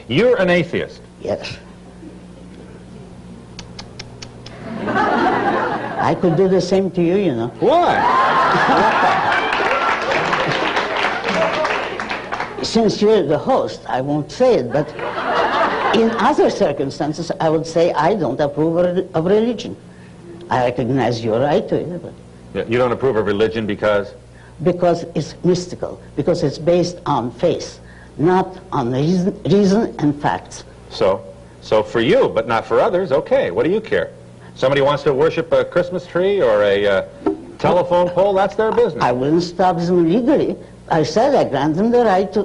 You're an atheist. Yes. I could do the same to you, you know. Why? Since you're the host, I won't say it, but in other circumstances, I would say I don't approve of religion. I recognize your right to it. But You don't approve of religion because? Because it's mystical, because it's based on faith, not on reason and facts. So for you, but not for others, okay, what do you care? Somebody wants to worship a Christmas tree or a telephone pole, that's their business. I wouldn't stop them legally. I said I grant them the right to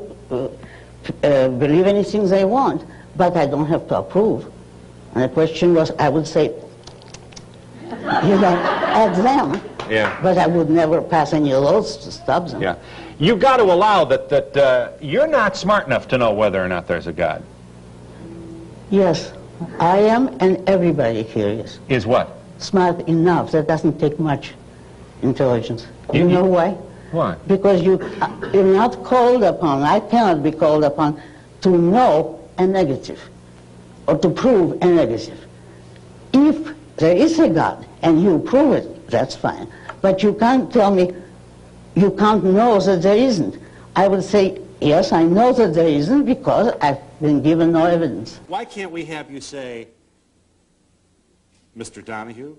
believe anything they want, but I don't have to approve. And the question was, I would say, you know, at them, yeah. But I would never pass any laws to stop them. Yeah. You've got to allow that you're not smart enough to know whether or not there's a God. Yes, I am, and everybody here is. Is what? Smart enough. That doesn't take much intelligence. You know why? Why? Because you're not called upon, I cannot be called upon to know a negative or to prove a negative. If there is a God and you prove it, that's fine. But you can't tell me you can't know that there isn't. I would say, yes, I know that there isn't because I've been given no evidence. Why can't we have you say, Mr. Donahue,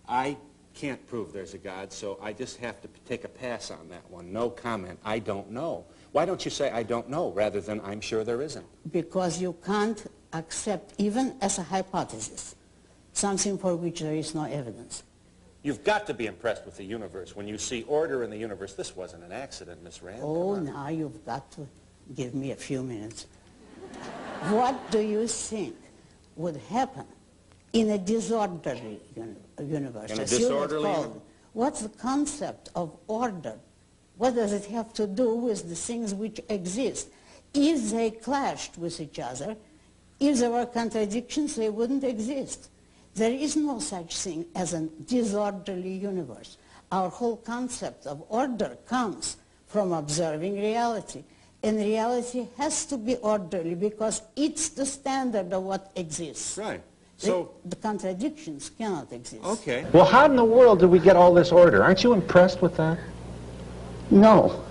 I can't prove there's a God, so I just have to take a pass on that one. No comment. I don't know. Why don't you say I don't know rather than I'm sure there isn't? Because you can't accept, even as a hypothesis, something for which there is no evidence. You've got to be impressed with the universe. When you see order in the universe, this wasn't an accident, Miss Rand. Oh, now you've got to give me a few minutes. What do you think would happen in a disorderly universe? In a disorderly universe? What's the concept of order? What does it have to do with the things which exist? If they clashed with each other, if there were contradictions, they wouldn't exist. There is no such thing as a disorderly universe. Our whole concept of order comes from observing reality. And reality has to be orderly because it's the standard of what exists. Right. So the contradictions cannot exist. Okay. Well, how in the world did we get all this order? Aren't you impressed with that? No,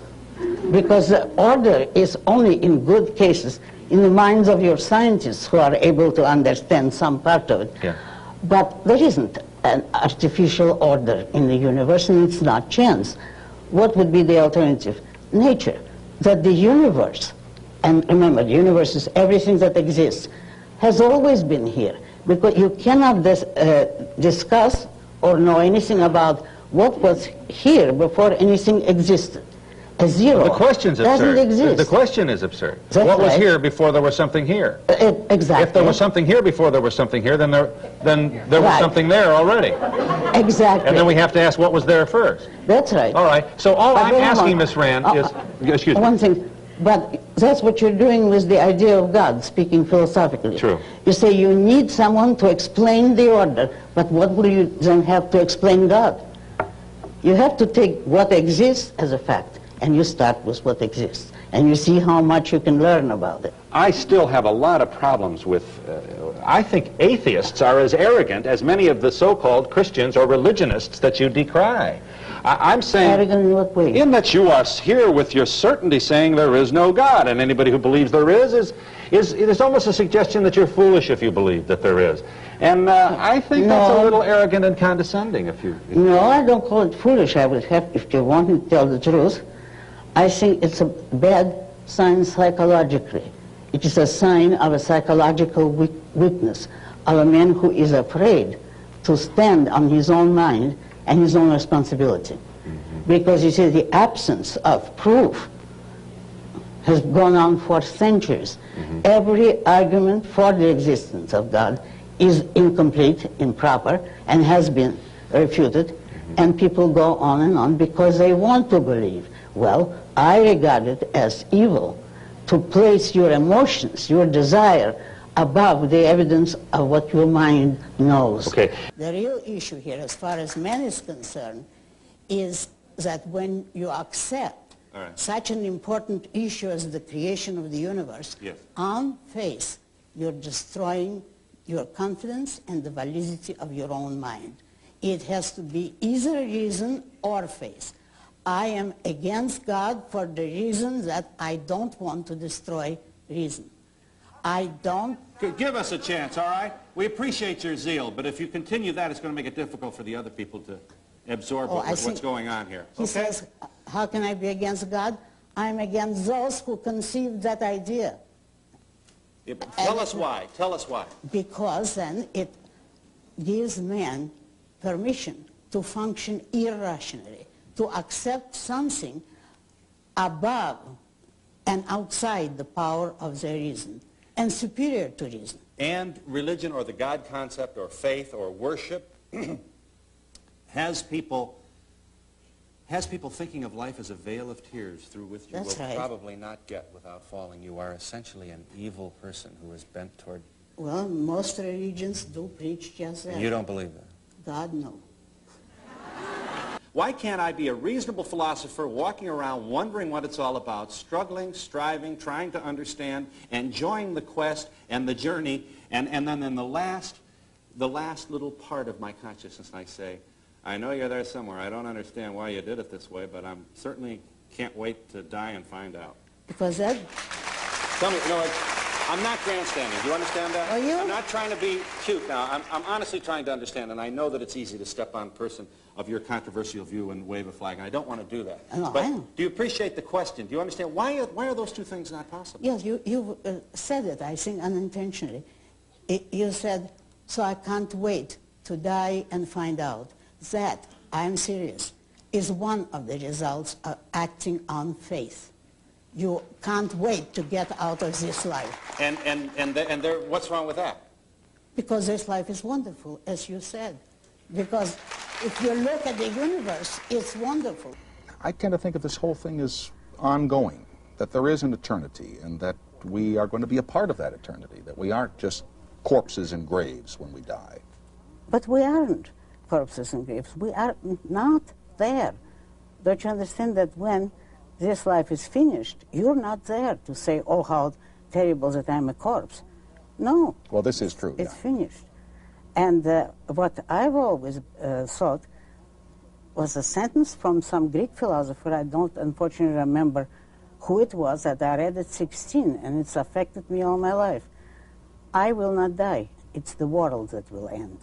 because the order is only in good cases in the minds of your scientists who are able to understand some part of it. Yeah. But there isn't an artificial order in the universe, and it's not chance. What would be the alternative? Nature. That the universe, and remember, the universe is everything that exists, has always been here. Because you cannot discuss or know anything about what was here before anything existed. A zero The question's doesn't absurd. exist. The question is absurd. That's what was right. here before there was something here? Exactly. If there was something here before there was something here, then there was Right. something there already. Exactly. And then we have to ask what was there first. That's right. All right. So all I'm wait a asking, moment. Miss Rand, is... Excuse me. One thing, but that's what you're doing with the idea of God, speaking philosophically. True. You say you need someone to explain the order, but what will you then have to explain God? You have to take what exists as a fact, and you start with what exists, and you see how much you can learn about it. I still have a lot of problems with, I think atheists are as arrogant as many of the so-called Christians or religionists that you decry. I'm saying... Arrogant in what way? In that you are here with your certainty saying there is no God, and anybody who believes there is it is almost a suggestion that you're foolish if you believe that there is. And I think that's a little arrogant and condescending if you... No, I don't call it foolish. I would have, if you want me to tell the truth, I think it's a bad sign psychologically. It is a sign of a psychological weakness, of a man who is afraid to stand on his own mind and his own responsibility. Because you see, the absence of proof has gone on for centuries. Every argument for the existence of God is incomplete, improper, and has been refuted, and people go on and on because they want to believe. Well, I regard it as evil to place your emotions, your desire, above the evidence of what your mind knows. Okay. The real issue here, as far as man is concerned, is that when you accept All right. such an important issue as the creation of the universe, Yes. on faith, you're destroying your confidence and the validity of your own mind. It has to be either reason or faith. I am against God for the reason that I don't want to destroy reason. I don't... Give us a chance, all right? We appreciate your zeal, but if you continue that, it's going to make it difficult for the other people to absorb what's going on here. He says, how can I be against God? I'm against those who conceived that idea. Yeah, but tell us why. Tell us why. Because then it gives man permission to function irrationally, to accept something above and outside the power of their reason and superior to reason. And religion or the God concept or faith or worship has people thinking of life as a veil of tears through which you will probably not get without falling. You are essentially an evil person who is bent toward... Well, most religions do preach just that. And you don't believe that? God, no. Why can't I be a reasonable philosopher walking around wondering what it's all about, struggling, striving, trying to understand, enjoying the quest and the journey, and then in the last little part of my consciousness I say, I know you're there somewhere. I don't understand why you did it this way, but I certainly can't wait to die and find out. Because that... Tell me, I'm not grandstanding. Do you understand that? Are you? I'm not trying to be cute now. I'm honestly trying to understand, and I know that it's easy to step on a person of your controversial view and wave a flag, and I don't want to do that. No, but I know. do you appreciate the question? Do you understand? Why are those two things not possible? Yes, you said it, I think, unintentionally. You said, so I can't wait to die and find out. That, I am serious, is one of the results of acting on faith. You can't wait to get out of this life. And what's wrong with that? Because this life is wonderful, as you said. Because if you look at the universe, it's wonderful. I tend to think of this whole thing as ongoing, that there is an eternity, and that we are going to be a part of that eternity, that we aren't just corpses in graves when we die. But we aren't corpses and graves. We are not there. Don't you understand that when this life is finished, you're not there to say, oh, how terrible that I'm a corpse. No. Well, this is true. It's finished. And what I've always thought was a sentence from some Greek philosopher. I don't unfortunately remember who it was, that I read at 16, and it's affected me all my life. I will not die. It's the world that will end.